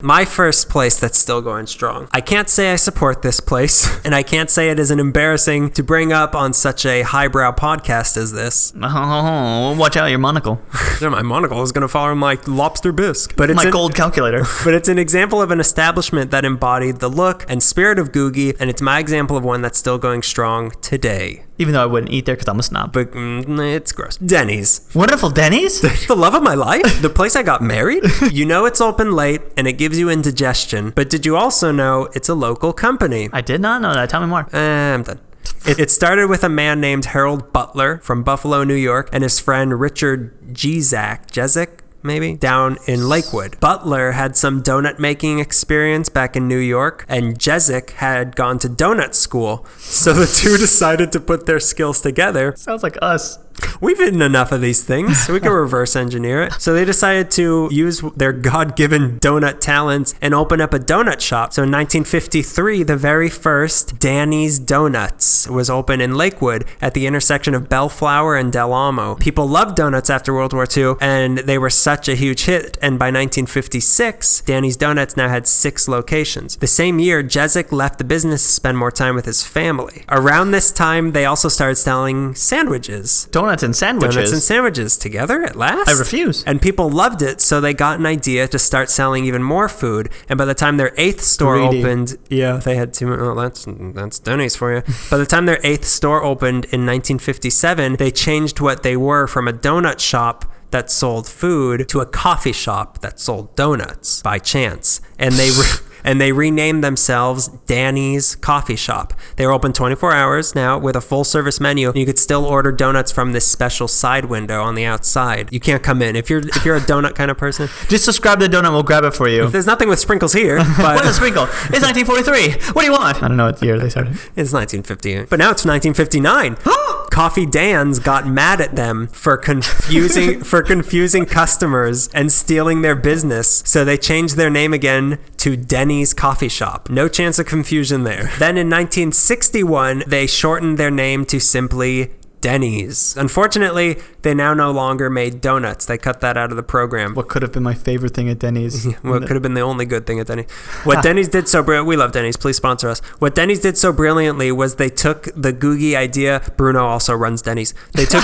My first place that's still going strong. I can't say I support this place, and I can't say it isn't embarrassing to bring up on such a highbrow podcast as this. Oh, watch out, your monocle. My monocle is going to fall on my lobster bisque. But it's my gold calculator. But it's an example of an establishment that embodied the look and spirit of Googie, and it's my example of one that's still going strong today. Even though I wouldn't eat there because I'm a snob. But it's gross. Denny's. Wonderful Denny's? The love of my life. The place I got married. You know it's open late and it gives you indigestion. But did you also know it's a local company? I did not know that. Tell me more. I'm done. It started with a man named Harold Butler from Buffalo, New York, and his friend Richard Jezik, maybe, down in Lakewood. Butler had some donut making experience back in New York, and Jezik had gone to donut school. So the two decided to put their skills together. Sounds like us. We've eaten enough of these things, so we can reverse engineer it. So they decided to use their God-given donut talents and open up a donut shop. So in 1953, the very first Denny's Donuts was open in Lakewood at the intersection of Bellflower and Del Amo. People loved donuts after World War II, and they were such a huge hit. And by 1956, Denny's Donuts now had 6 locations. The same year, Jezik left the business to spend more time with his family. Around this time, they also started selling sandwiches. Donuts and sandwiches. Donuts and sandwiches together at last? I refuse. And people loved it, so they got an idea to start selling even more food. And by the time their 8th store opened, they had too much. Oh, that's Denny's for you. By the time their 8th store opened in 1957, they changed what they were from a donut shop that sold food to a coffee shop that sold donuts by chance. And they renamed themselves Denny's Coffee Shop. They're open 24 hours now with a full-service menu. You could still order donuts from this special side window on the outside. You can't come in. If you're a donut kind of person, just subscribe to the donut. We'll grab it for you. There's nothing with sprinkles here. But what's a sprinkle? It's 1943. What do you want? I don't know what year they started. It's 1958. But now it's 1959. Coffee Dan's got mad at them for confusing customers and stealing their business, so they changed their name again to Denny's Coffee Shop. No chance of confusion there. Then in 1961, they shortened their name to simply Denny's. Unfortunately, they now no longer made donuts. They cut that out of the program. What could have been my favorite thing at Denny's? What could have been the only good thing at Denny's? What Denny's did so brilliantly, we love Denny's, please sponsor us. What Denny's did so brilliantly was they took the Googie idea. Bruno also runs Denny's. They took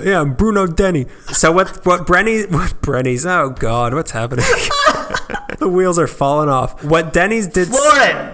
yeah, Bruno Denny. So what Brenny's, oh God, what's happening? The wheels are falling off. What Denny's did... Floor it!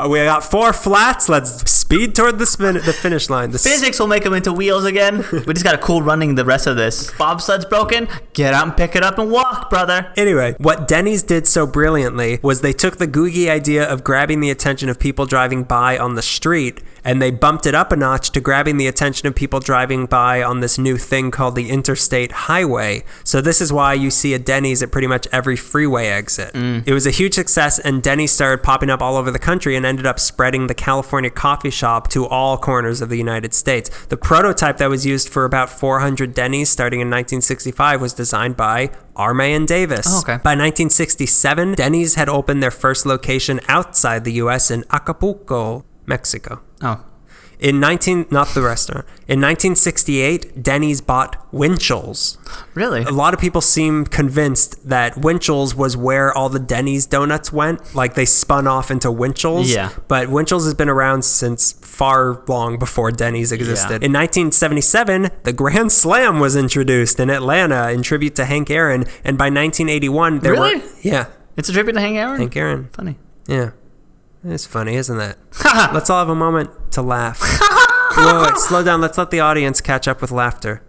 We got 4 flats. Let's speed toward the finish line. Physics will make them into wheels again. We just got a cool running the rest of this. Bobsled's broken. Get out and pick it up and walk, brother. Anyway, what Denny's did so brilliantly was they took the Googie idea of grabbing the attention of people driving by on the street, and they bumped it up a notch to grabbing the attention of people driving by on this new thing called the interstate highway. So this is why you see a Denny's at pretty much every freeway exit. It was a huge success, and Denny's started popping up all over the country and ended up spreading the California coffee shop to all corners of the United States. The prototype that was used for about 400 Denny's starting in 1965 was designed by Armay and Davis. Oh, okay. By 1967, Denny's had opened their first location outside the U.S. in Acapulco, Mexico. Oh. Not the restaurant. In 1968, Denny's bought Winchell's. Really? A lot of people seem convinced that Winchell's was where all the Denny's donuts went. Like they spun off into Winchell's. Yeah. But Winchell's has been around since far long before Denny's existed. Yeah. In 1977, the Grand Slam was introduced in Atlanta in tribute to Hank Aaron. And by 1981, there were... Yeah. It's a tribute to Hank Aaron? Hank Aaron. Funny. Yeah. It's funny, isn't it? Let's all have a moment to laugh. Wait, slow down. Let's let the audience catch up with laughter.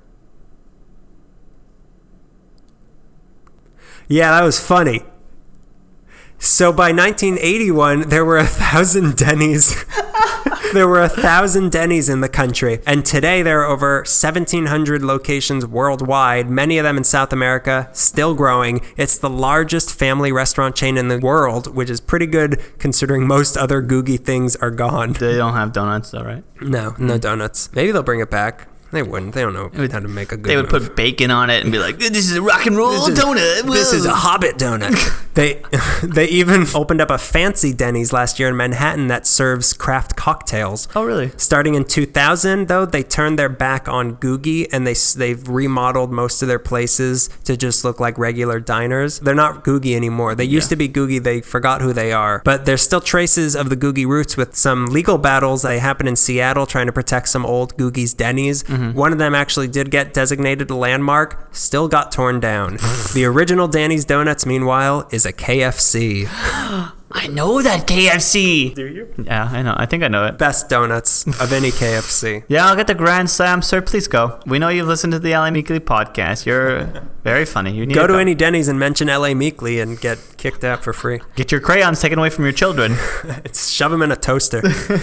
Yeah, that was funny. So by 1981, there were 1,000 Denny's. There were 1,000 Denny's in the country, and today there are over 1,700 locations worldwide, many of them in South America, still growing. It's the largest family restaurant chain in the world, which is pretty good considering most other Googie things are gone. They don't have donuts though, right? No donuts. Maybe they'll bring it back. They wouldn't. They don't know how to make a good They would move. put bacon on it and be like, this is a rock and roll donut. This is a Hobbit donut. They even opened up a fancy Denny's last year in Manhattan that serves craft cocktails. Oh, really? Starting in 2000, though, they turned their back on Googie, and they've remodeled most of their places to just look like regular diners. They're not Googie anymore. They used to be Googie. They forgot who they are. But there's still traces of the Googie roots with some legal battles that happened in Seattle trying to protect some old Googie's Denny's. One of them actually did get designated a landmark, still got torn down. The original Danny's Donuts, meanwhile, is a KFC. I know that KFC. Do you? Yeah, I know. I think I know it. Best donuts of any KFC. Yeah, I'll get the Grand Slam, sir. Please go. We know you've listened to the LA Meekly podcast. You're very funny. You need Go to any Denny's and mention LA Meekly and get kicked out for free. Get your crayons taken away from your children. Shove them in a toaster.